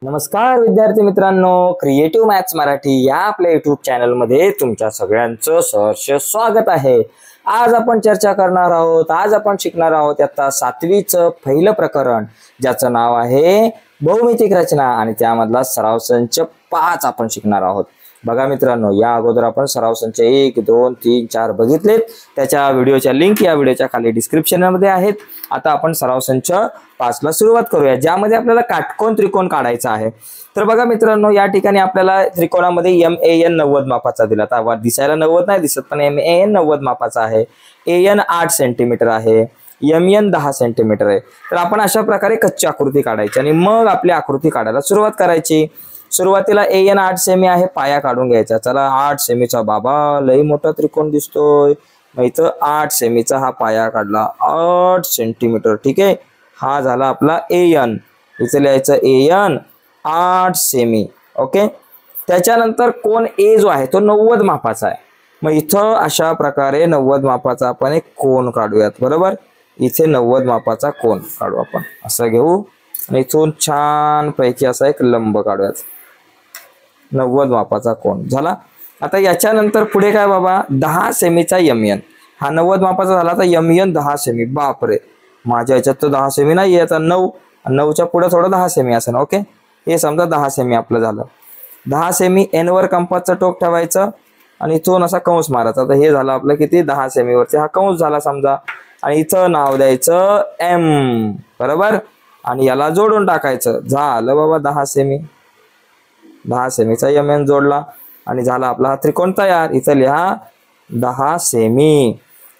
नमस्कार विद्यार्थी मित्रांनो, क्रिएटिव्ह मॅथ्स मराठी या आपल्या युट्यूब चॅनलमध्ये तुमच्या सगळ्यांचं सहर्ष स्वागत आहे। आज आपण चर्चा करणार आहोत, आज आपण शिकणार आहोत इयत्ता 7वीचं पहिलं प्रकरण ज्याचं नाव आहे बहुमितिक रचना आणि त्यामधला सराव संच 5 आपण शिकणार आहोत। बघा मित्रांनो, या अगोदर आपण सराव संच 1 2 3 4 बघितलेत, त्याच्या व्हिडिओच्या लिंक या व्हिडिओच्या खाली डिस्क्रिप्शन मध्ये आहेत। आता आपण सराव संच 5 ला सुरुवात करूया, ज्यामध्ये आपल्याला काटकोन त्रिकोण काढायचा आहे। तर बघा मित्रांनो, या ठिकाणी आपल्याला त्रिकोणामध्ये MAN 90 मापाचा दिला, आता दिसायला 90 नाही दिसत पण MAN 90 मापाचा आहे। AN 8 सेंटीमीटर आहे, MN 10 सेंटीमीटर आहे। तर आपण अशा प्रकारे कच्ची आकृती काढायची आणि मग आपली आकृती काढायला सुरुवात करायची। सुरुवातीला AN 8 सेमी आहे, पाया काढून घ्यायचा। चला 8 सेमीचा बाबा लई मोठा त्रिकोण दिसतोय, मग इथं 8 सेमीचा हा पाया काढला 8 सेंटीमीटर, ठीक आहे। हा झाला आपला AN, इथं लिहायचं AN 8 सेमी, ओके। त्याच्यानंतर कोन A जो आहे तो 90 मापाचा आहे, मग इथं अशा प्रकारे 90 मापाचा आपण एक कोन काढूयात, बरोबर। इथे 90 मापाचा कोन काढू आपण, असं घेऊ आणि इथून छान पैकी असा एक लंब काढूयात, 90 मापाचा कोन झाला। आता याच्यानंतर पुढे काय बाबा, 10 सेमीचा MN, हा 90 मापाचा झाला, तर MN 10 सेमी, बापरे माझ्या याच्यात तर 10 सेमी नाही आहे, आता 9च्या पुढे थोडं 10 सेमी असेल, ओके। हे समजा 10 सेमी आपलं झालं। 10 सेमी N वर कंपासचं टोक ठेवायचं आणि इथून असा कंस मारायचा, तर हे झालं आपलं किती, 10 सेमी वरती हा कंस झाला समजा, आणि इथं नाव द्यायचं M, बरोबर, आणि याला जोडून टाकायचं, झालं बाबा 10 सेमी। 10 सेमीचा MN जोडला आणि झाला आपला हा त्रिकोण तयार, इथं लिहा 10 सेमी।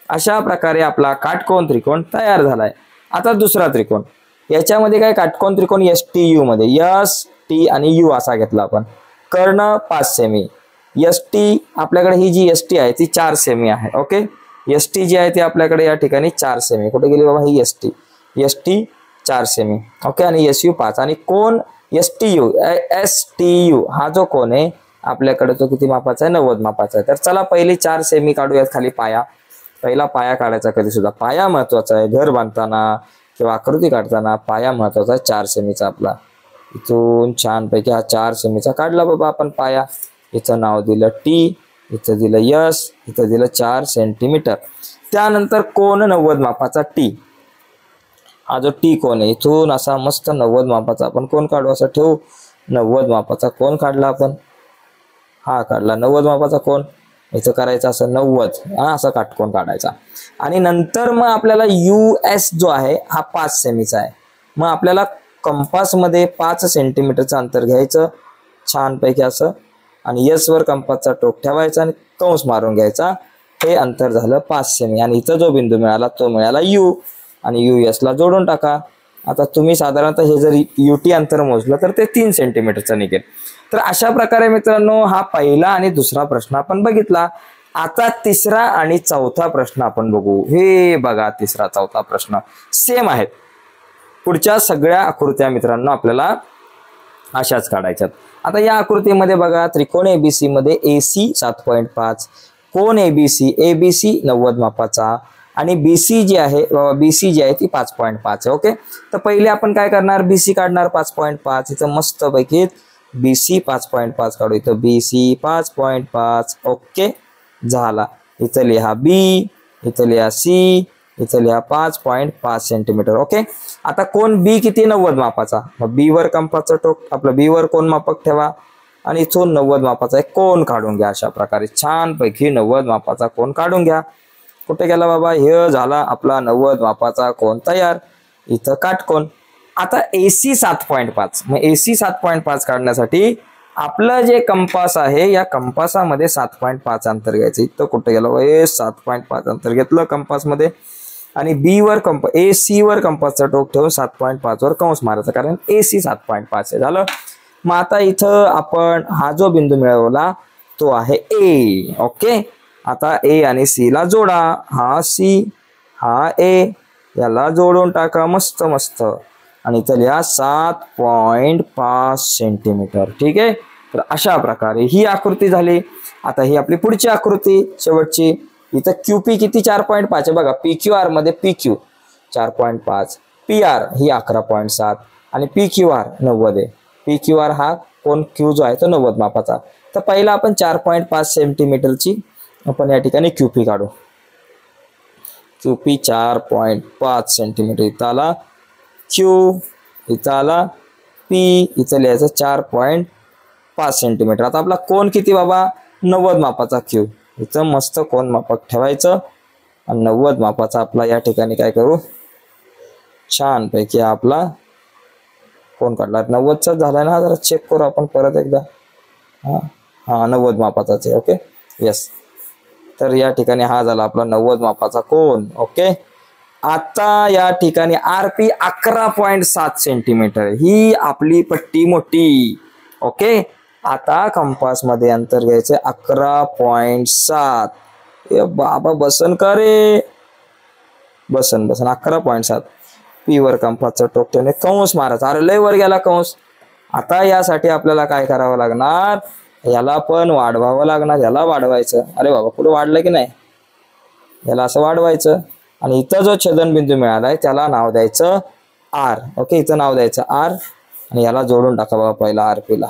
अशा प्रकारे आपला काटकोन त्रिकोण तयार झालाय। आता दुसरा त्रिकोण, याच्यामध्ये काय काटकोन त्रिकोण STU मध्ये, ST आणि U असा घेतला आपण। कर्ण 5 सेमी, ST आपल्याकडे ही जी ST आहे ती 4 सेमी आहे, ओके। ST जी आहे ती आपल्याकडे या ठिकाणी 4 सेमी, कुठे गेली बाबा ही ST 4 सेमी, ओके, आणि SU 5, आणि कोन STU हा जो कोण आहे आपल्याकडे तो किती मापाचा आहे, 90 मापाचा आहे। तर चला पहिले 4 सेमी काढूयात खाली पाया। पहिला पाया काढायचा, कधी सुद्धा पाया महत्वाचा आहे, घर बांधताना किंवा आकृती काढताना पाया महत्वाचा आहे 4 सेमीचा आपला। इथून छान पैकी हा 4 सेमीचा काढला बाबा आपण पाया, इथं नाव दिलं T, इथं दिलं S, इथं दिलं 4 सेंटीमीटर। त्यानंतर कोन 90 मापाचा T, हा जो T कोन आहे, इथून असा मस्त 90 मापाचा आपण कोन काढू, असं ठेवू, 90 मापाचा कोन काढला आपण, हा काढला 90 मापाचा कोन, इथं करायचं असं 90, हा असा काटकोन काढायचा। आणि नंतर मग आपल्याला US जो आहे हा 5 सेमीचा आहे, मग आपल्याला कंपास मध्ये 5 सेंटीमीटरचं अंतर घ्यायचं छान पैकी असं, आणि S वर कंपासचा टोक ठेवायचा आणि कंस मारून घ्यायचा, हे अंतर झालं 5 सेमी। आणि इथं जो बिंदू मिळाला तो मिळाला U, आणि US ला जोडून टाका। आता तुम्ही साधारणतः हे जर UT अंतर मोजलं तर ते 3 सेंटीमीटरचं निघेल। तर अशा प्रकारे मित्रांनो हा पहिला आणि दुसरा प्रश्न आपण बघितला। आता तिसरा आणि चौथा प्रश्न आपण बघू। हे बघा, तिसरा चौथा प्रश्न सेम आहेत, पुढच्या सगळ्या आकृत्या मित्रांनो आपल्याला अशाच काढायच्यात। आता या आकृतीमध्ये बघा, त्रिकोण ABC मध्ये AC 7.5, कोन ABC 90 मापाचा, आणि BC जी आहे ती 5.5 आहे, ओके। तर पहिले आपण काय करणार, BC काढणार 5.5, इथं मस्त पैकी BC 5.5 काढू, इथं BC 5.5, ओके झाला। इथं लिहा B, इथं लिहा C, इथं लिहा 5.5 सेंटीमीटर, ओके। आता कोन B किती, 90 मापाचा, मग B वर कंपासचं टोक, आपलं B वर कोन मापक ठेवा आणि इथून 90 मापाचा एक कोन काढून घ्या, अशा प्रकारे छान पैकी 90 मापाचा कोन काढून घ्या। कुठे गेला बाबा, हे झाला आपला 90 मापाचा कोन तयार, इथं काटकोन। आता AC 7.5, मग AC 7.5 काढण्यासाठी आपलं जे कंपास आहे या कंपासामध्ये 7.5 अंतर घ्यायचं, इथं कुठे गेला, 7.5 अंतर घेतलं कंपास मध्ये, आणि AC वर कंपासचा टोक ठेवून 7.5 वर कंस मारायचा, कारण AC 7.5 आहे, झालं। मग आता इथं आपण हा जो बिंदू मिळवला तो आहे A, ओके। आता A आणि C ला जोडा, हा C हा A, याला जोडून टाका मस्त मस्त, आणि इथं लिहा 7.5 सेंटीमीटर, ठीक आहे। तर अशा प्रकारे ही आकृती झाली। आता ही आपली पुढची आकृती शेवटची, इथं QP किती 4.5 आहे बघा, PQR मध्ये PQ 4.5, PR ही 11.7 आणि PQR 90 आहे। PQR हा कोण Q जो आहे तो 90 मापाचा. तर पहिला आपण 4.5 सेंटीमीटरची आपण या ठिकाणी QP काढू. QP 4.5 centimetre. इथं आला Q, इथं आला P, इथं लिहायचं 4.5 सेंटीमीटर. आता आपला कोण किती बाबा 90 मापाचा Q. इथं मस्त कोण मापक ठेवायचं आणि 90 मापाचा आपला या ठिकाणी काय करू छान पैकी आपला कोण काढला 90चा झाला ना. जरा चेक करू आपण परत एकदा. हा 90 मापाचाच आहे. Okay yes. तर या ठिकाणी हा झाला आपला 90 मापाचा कोण. ओके आता या ठिकाणी RP 11.7 सेंटीमीटर ही आपली पट्टी मोठी. ओके आता कंपास मध्ये अंतर घ्यायचं 11.7. बाबा बसन का रे. बसन 11.7. P वर कंपासचं टोक ठेवणे कंस मारायचा. अरे लय वर गेला कंस. आता यासाठी आपल्याला काय करावं लागणार याला पण वाढवावं लागणार. याला वाढवायचं. अरे बाबा पुढे वाढलं की नाही. याला असं वाढवायचं आणि इथं जो छेदनबिंदू मिळालाय त्याला नाव द्यायचं R. ओके इथं नाव द्यायचं R आणि याला जोडून टाका बाबा पहिला RP ला.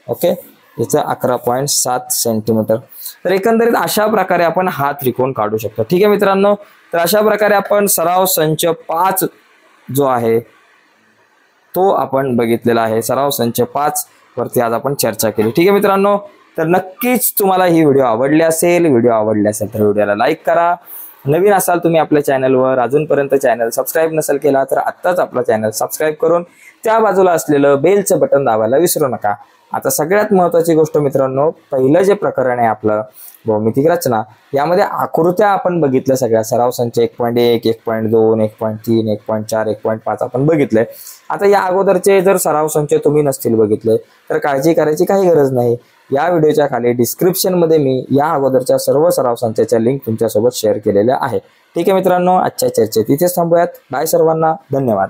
ओके इथं 11.7 सेंटीमीटर. तर एकंदरीत अशा प्रकारे आपण हा त्रिकोण काढू शकतो. ठीक आहे मित्रांनो. तर अशा प्रकारे आपण सराव संच 5 जो आहे तो आपण बघितलेला आहे. सराव संच 5 वरती आज आपण चर्चा केली. ठीक आहे मित्रांनो. तर नक्कीच तुम्हाला ही व्हिडिओ आवडली असेल. व्हिडिओ आवडली असेल तर व्हिडिओला लाईक करा. नवीन असाल तुम्ही आपल्या चॅनलवर अजूनपर्यंत चॅनल सबस्क्राईब नसेल केला तर आत्ताच आपला चॅनल सबस्क्राईब करून त्या बाजूला असलेलं बेलचं बटन दाबायला विसरू नका. आता सगळ्यात महत्त्वाची गोष्ट मित्रांनो पहिलं जे प्रकरण आहे आपलं भौमितिक रचना यामध्ये आकृत्या आपण बघितल्या सगळ्या. सराव संच 1.1, 1.2, 1.3, 1.4, 1.5 आपण बघितलंय. आता या अगोदरचे जर सराव संच तुम्ही नसतील बघितले तर काळजी करायची काही गरज नाही. या व्हिडिओच्या खाली डिस्क्रिप्शन मध्ये मी या अगोदरच्या सर्व सराव संचाच्या लिंक तुमच्यासोबत शेअर केलेल्या आहे. ठीक आहे मित्रांनो आजच्या चर्चेत इथेच थांबूयात. बाय सर्वांना. धन्यवाद.